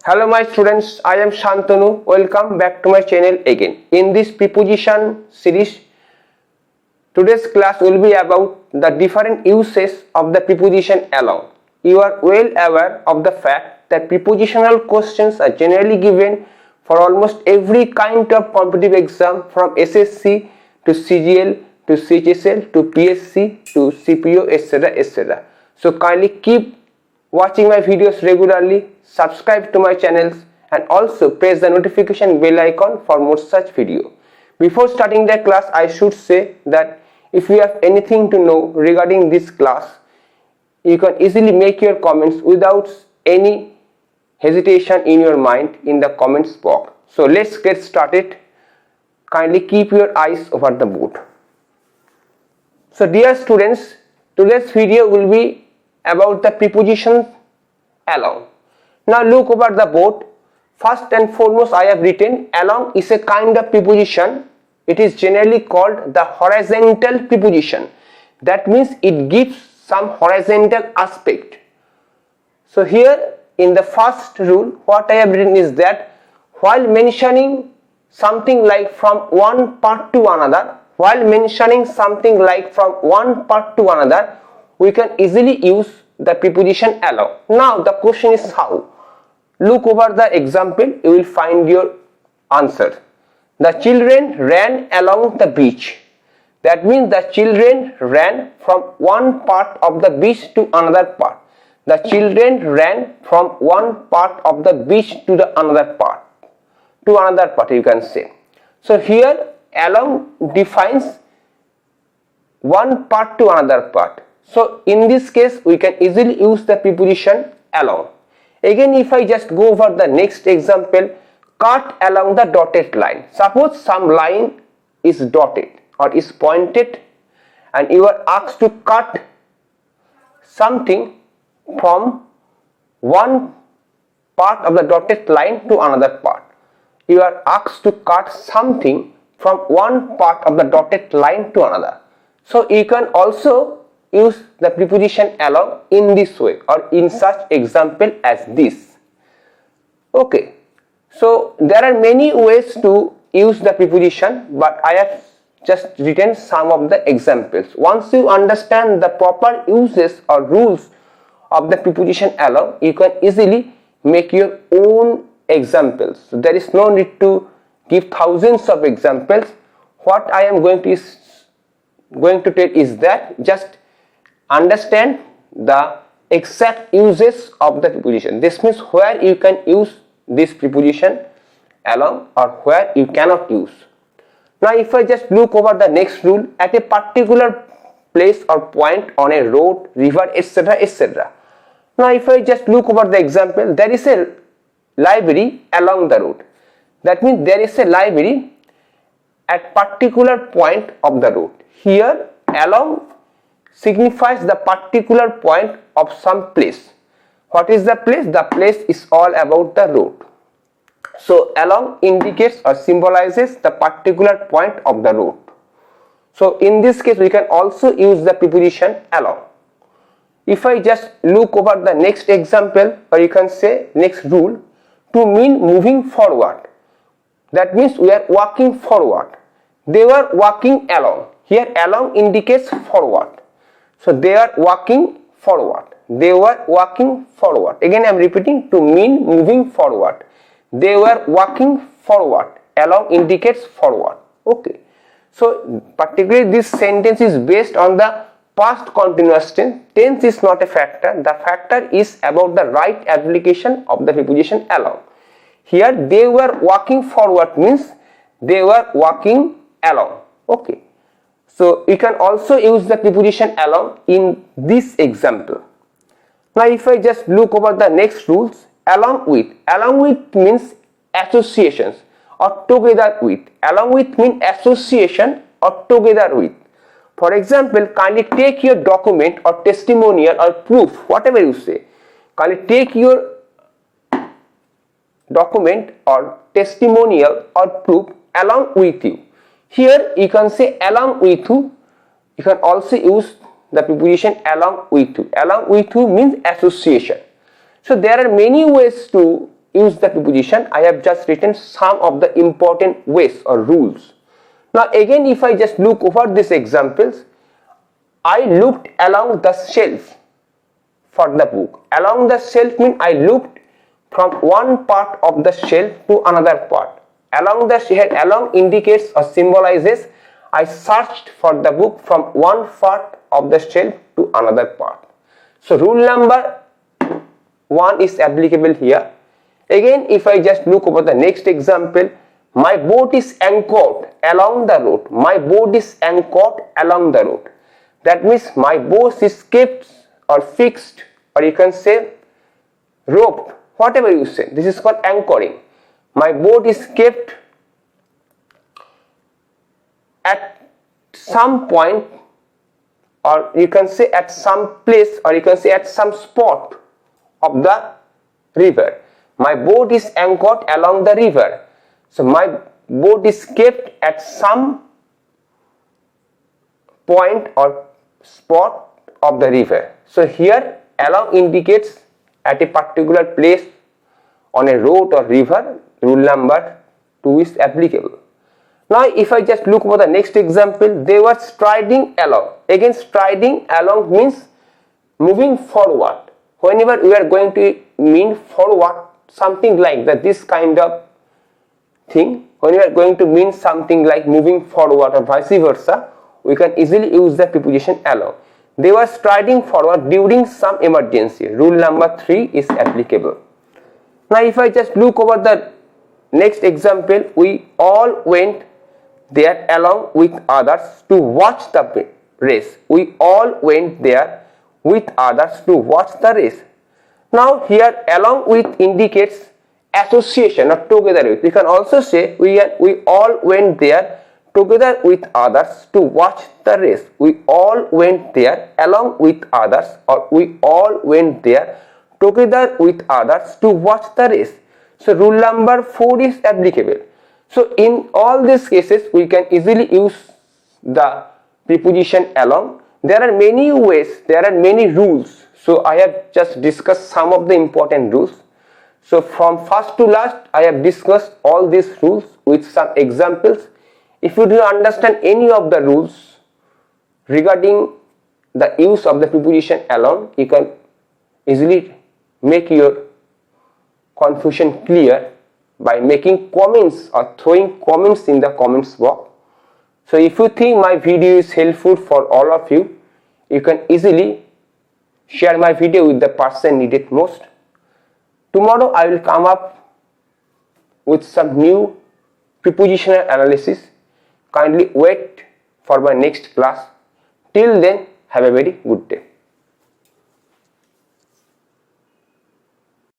Hello my students, I am Santanu. Welcome back to my channel again. In this preposition series, today's class will be about the different uses of the preposition along. You are well aware of the fact that prepositional questions are generally given for almost every kind of competitive exam, from SSC to CGL to CHSL to PSC to CPO, etc. etc. So kindly keep watching my videos regularly, subscribe to my channels, and also press the notification bell icon for more such video. Before starting the class, I should say that if you have anything to know regarding this class, you can easily make your comments without any hesitation in your mind in the comments box. So let's get started. Kindly keep your eyes over the board. So dear students, today's video will be about the preposition along. Now look over the board. First and foremost, I have written along is a kind of preposition. It is generally called the horizontal preposition. That means it gives some horizontal aspect. So here in the first rule, what I have written is that while mentioning something like from one part to another, we can easily use the preposition along. Now the question is how? Look over the example, you will find your answer. The children ran along the beach. That means the children ran from one part of the beach to another part. The children ran from one part of the beach to the another part. You can say. So here along defines one part to another part. So in this case we can easily use the preposition along. Again, if I just go over the next example, cut along the dotted line. Suppose some line is dotted or is pointed and you are asked to cut something from one part of the dotted line to another part. You are asked to cut something from one part of the dotted line to another. So you can also use the preposition along in this way or in such example as this. Okay, so there are many ways to use the preposition, but I have just written some of the examples. Once you understand the proper uses or rules of the preposition along, you can easily make your own examples. So there is no need to give thousands of examples. What I am going to tell is that just understand the exact uses of the preposition. This means where you can use this preposition along or where you cannot use. Now if I just look over the next rule, at a particular place or point on a road, river, etc. etc. Now if I just look over the example, there is a library along the road. That means there is a library at particular point of the road. Here along signifies the particular point of some place. What is the place? The place is all about the road. So along indicates or symbolizes the particular point of the road. So in this case we can also use the preposition along. If I just look over the next example, or you can say next rule, to mean moving forward. That means we are walking forward. They were walking along. Here along indicates forward. So they are walking forward. They were walking forward. Again I am repeating, to mean moving forward. They were walking forward. Along indicates forward. Okay. So particularly this sentence is based on the past continuous tense. Tense is not a factor. The factor is about the right application of the preposition along. Here they were walking forward means they were walking along. Okay. So you can also use the preposition along in this example. Now if I just look over the next rules, along with means associations or together with. Along with means association or together with. For example, kindly take your document or testimonial or proof, whatever you say. Kindly take your document or testimonial or proof along with you. Here you can say along with you. You can also use the preposition along with you. Along with you means association. So there are many ways to use the preposition. I have just written some of the important ways or rules. Now again, if I just look over these examples, I looked along the shelf for the book. Along the shelf means I looked from one part of the shelf to another part. Along the shelf, along indicates or symbolizes I searched for the book from one part of the shelf to another part. So rule number 1 is applicable here. Again, if I just look over the next example, my boat is anchored along the road. My boat is anchored along the road. That means my boat is kept or fixed, or you can say roped, whatever you say. This is called anchoring. My boat is kept at some point, or you can say at some place, or you can say at some spot of the river. My boat is anchored along the river. So my boat is kept at some point or spot of the river. So here along indicates at a particular place on a road or river. Rule number 2 is applicable. Now if I just look for the next example, they were striding along. Again, striding along means moving forward. Whenever we are going to mean forward, something like that, this kind of thing, when we are going to mean something like moving forward or vice versa, we can easily use the preposition along. They were striding forward during some emergency. Rule number 3 is applicable. Now if I just look over the next example, we all went there along with others to watch the race. We all went there with others to watch the race. Now here along with indicates association or together with. We can also say we all went there together with others to watch the race. We all went there along with others, or we all went there together with others to watch the race. So rule number 4 is applicable. So in all these cases we can easily use the preposition along. There are many ways, there are many rules. So I have just discussed some of the important rules. So from first to last I have discussed all these rules with some examples. If you do not understand any of the rules regarding the use of the preposition along, you can easily make your confusion clear by making comments or throwing comments in the comments box. So if you think my video is helpful for all of you, you can easily share my video with the person needed most. Tomorrow I will come up with some new prepositional analysis. Kindly wait for my next class. Till then, have a very good day.